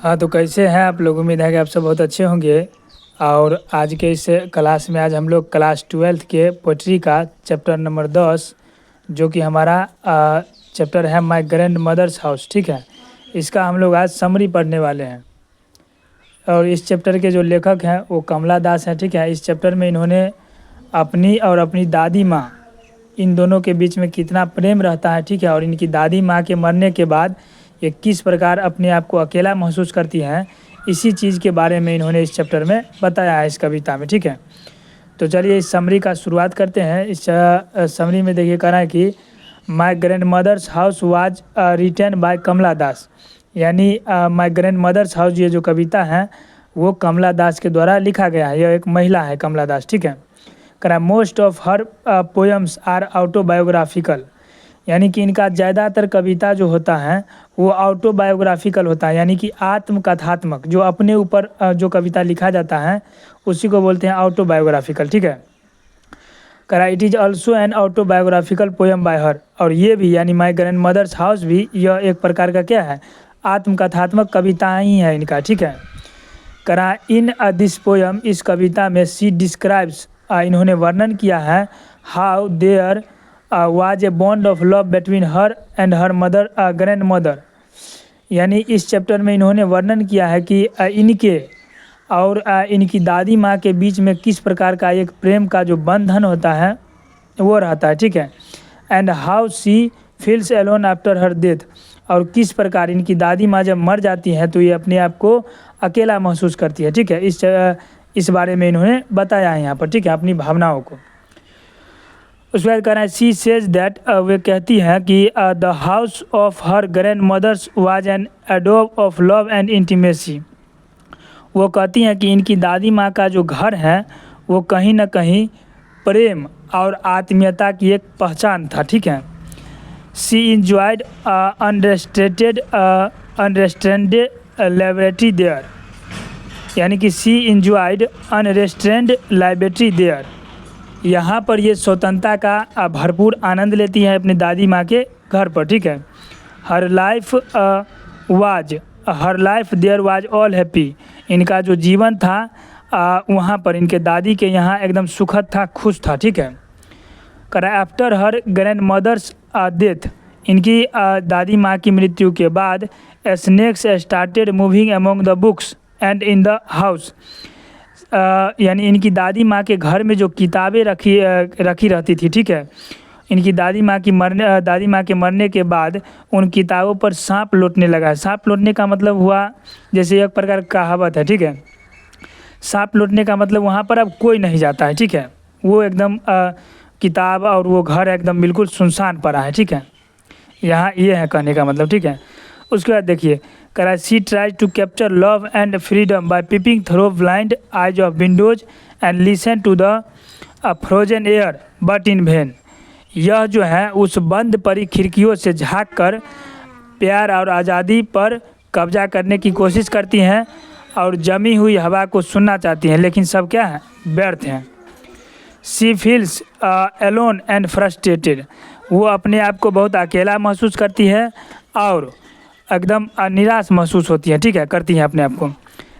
हाँ, तो कैसे हैं आप लोग? उम्मीद है कि आप सब बहुत अच्छे होंगे। और आज के इस क्लास में आज हम लोग क्लास 12th के पोएट्री का चैप्टर नंबर 10 जो कि हमारा चैप्टर है माय ग्रैंड मदर्स हाउस, ठीक है। इसका हम लोग आज समरी पढ़ने वाले हैं। और इस चैप्टर के जो लेखक हैं वो कमला दास हैं, ठीक है। इस चैप्टर में इन्होंने अपनी और अपनी दादी माँ, इन दोनों के बीच में कितना प्रेम रहता है, ठीक है। और इनकी दादी माँ के मरने के बाद ये किस प्रकार अपने आप को अकेला महसूस करती हैं, इसी चीज़ के बारे में इन्होंने इस चैप्टर में बताया है, इस कविता में, ठीक है। तो चलिए इस समरी का शुरुआत करते हैं। इस समरी में देखिए कह रहा है कि my grandmother's house was written by Kamala Das, यानी माय ग्रैंड मदर्स हाउस, ये जो कविता है वो कमला दास के द्वारा लिखा गया है। यह एक महिला है कमला दास, ठीक है। करा most of her poems are autobiographical, यानी कि इनका ज़्यादातर कविता जो होता है वो ऑटोबायोग्राफिकल होता है, यानी कि आत्मकथात्मक। जो अपने ऊपर जो कविता लिखा जाता है उसी को बोलते हैं ऑटोबायोग्राफिकल, ठीक है। करा it is also an autobiographical poem by हर, और ये भी यानी माय ग्रैंड मदर्स हाउस भी यह एक प्रकार का क्या है, आत्मकथात्मक कविताएँ ही है इनका, ठीक है। करा इन दिस पोएम, इस कविता में सी डिस्क्राइब्स, इन्होंने वर्णन किया है how there was a bond of love between her and her mother grandmother, यानी इस चैप्टर में इन्होंने वर्णन किया है कि इनके और इनकी दादी माँ के बीच में किस प्रकार का एक प्रेम का जो बंधन होता है वो रहता है, ठीक है। And how she feels alone after her death, और किस प्रकार इनकी दादी माँ जब मर जाती हैं तो ये अपने आप को अकेला महसूस करती है, ठीक है। इस बारे में इन्होंने बताया है यहाँ पर, ठीक है, अपनी भावनाओं को। उसके बाद कह रहा है सी सेज दैट, वे कहती हैं कि the house of her grandmother's was an एडोब ऑफ लव एंड इंटीमेसी, वो कहती हैं कि इनकी दादी माँ का जो घर है वो कहीं ना कहीं प्रेम और आत्मीयता की एक पहचान था, ठीक है। सी इंजॉयड अनरेस्ट्रेंडेड लिबर्टी देयर, यानी कि सी इंजॉयड अनरेस्ट्रेंड लिबर्टी देयर, यहाँ पर ये स्वतंत्रता का भरपूर आनंद लेती है अपनी दादी माँ के घर पर, ठीक है। Her life there was all happy, इनका जो जीवन था वहाँ पर इनके दादी के यहाँ एकदम सुखद था, खुश था, ठीक है। करा after her grandmother's death, इनकी दादी माँ की मृत्यु के बाद snakes started moving among the books and in the house, यानी इनकी दादी माँ के घर में जो किताबें रखी रहती थी, ठीक है। इनकी दादी माँ के मरने के बाद उन किताबों पर सांप लौटने लगा है। सांप लौटने का मतलब हुआ जैसे एक प्रकार का कहावत है, ठीक है। सांप लौटने का मतलब वहाँ पर अब कोई नहीं जाता है, ठीक है। वो एकदम किताब और वो घर एकदम बिल्कुल सुनसान पड़ा है, ठीक है। यहाँ ये है कहने का मतलब, ठीक है। उसके बाद देखिए करा she tries to capture love and freedom by peeping through blind eyes of windows and listen to the frozen air but in vain, यह जो है उस बंद पड़ी खिड़कियों से झाँक कर प्यार और आज़ादी पर कब्जा करने की कोशिश करती हैं और जमी हुई हवा को सुनना चाहती हैं, लेकिन सब क्या है, व्यर्थ हैं। सी फील्स एलोन एंड फ्रस्ट्रेटेड, वो अपने आप को बहुत अकेला महसूस करती है और एकदम निराश महसूस होती है, ठीक है, करती हैं अपने आप को।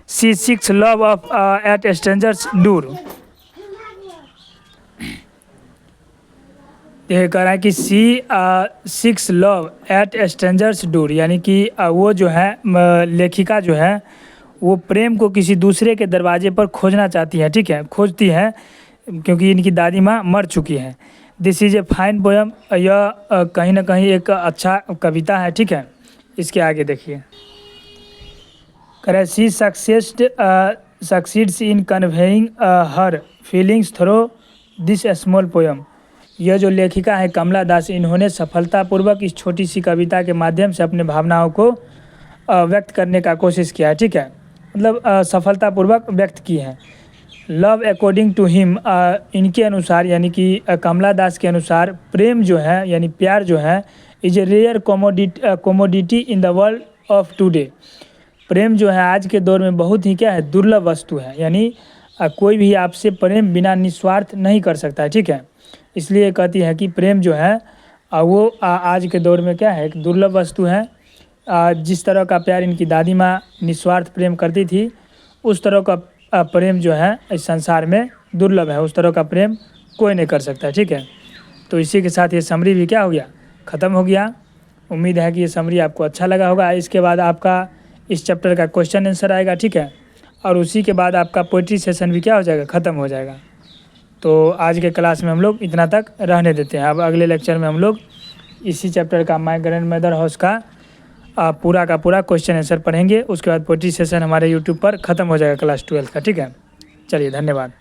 She seeks love of at strangers door, ये कह रहा है कि she seeks love at strangers door, यानी कि वो जो है लेखिका जो है वो प्रेम को किसी दूसरे के दरवाजे पर खोजना चाहती है, ठीक है, खोजती है क्योंकि इनकी दादी माँ मर चुकी है। This is a fine poem, यह कहीं ना कहीं एक अच्छा कविता है, ठीक है। इसके आगे देखिए करे she succeeds in conveying her feelings through this small poem, यह जो लेखिका है कमला दास, इन्होंने सफलतापूर्वक इस छोटी सी कविता के माध्यम से अपने भावनाओं को व्यक्त करने का कोशिश किया है, ठीक है, मतलब सफलतापूर्वक व्यक्त की है। लव अकॉर्डिंग टू हिम, इनके अनुसार यानी कि कमला दास के अनुसार प्रेम जो है यानी प्यार जो है is a rare commodity in the world of today, प्रेम जो है आज के दौर में बहुत ही क्या है, दुर्लभ वस्तु है, यानी कोई भी आपसे प्रेम बिना निस्वार्थ नहीं कर सकता है, ठीक है। इसलिए कहती है कि प्रेम जो है वो आज के दौर में क्या है, एक दुर्लभ वस्तु है, जिस तरह का प्यार इनकी दादी माँ निस्वार्थ प्रेम करती थी, उस तरह का प्रेम जो है इस संसार में दुर्लभ है। उस तरह का प्रेम कोई नहीं कर सकता। ठीक है, तो इसी के साथ ये समरी भी क्या हो गया, ख़त्म हो गया। उम्मीद है कि ये समरी आपको अच्छा लगा होगा। इसके बाद आपका इस चैप्टर का क्वेश्चन आंसर आएगा। ठीक है, और उसी के बाद आपका पोइट्री सेशन भी क्या हो जाएगा, ख़त्म हो जाएगा। तो आज के क्लास में हम लोग इतना तक रहने देते हैं। अब अगले लेक्चर में हम लोग इसी चैप्टर का माय ग्रैंड मदर हाउस का पूरा का पूरा क्वेश्चन आंसर पढ़ेंगे। उसके बाद पोइट्री सेशन हमारे यूट्यूब पर ख़त्म हो जाएगा क्लास 12 का। ठीक है, चलिए धन्यवाद।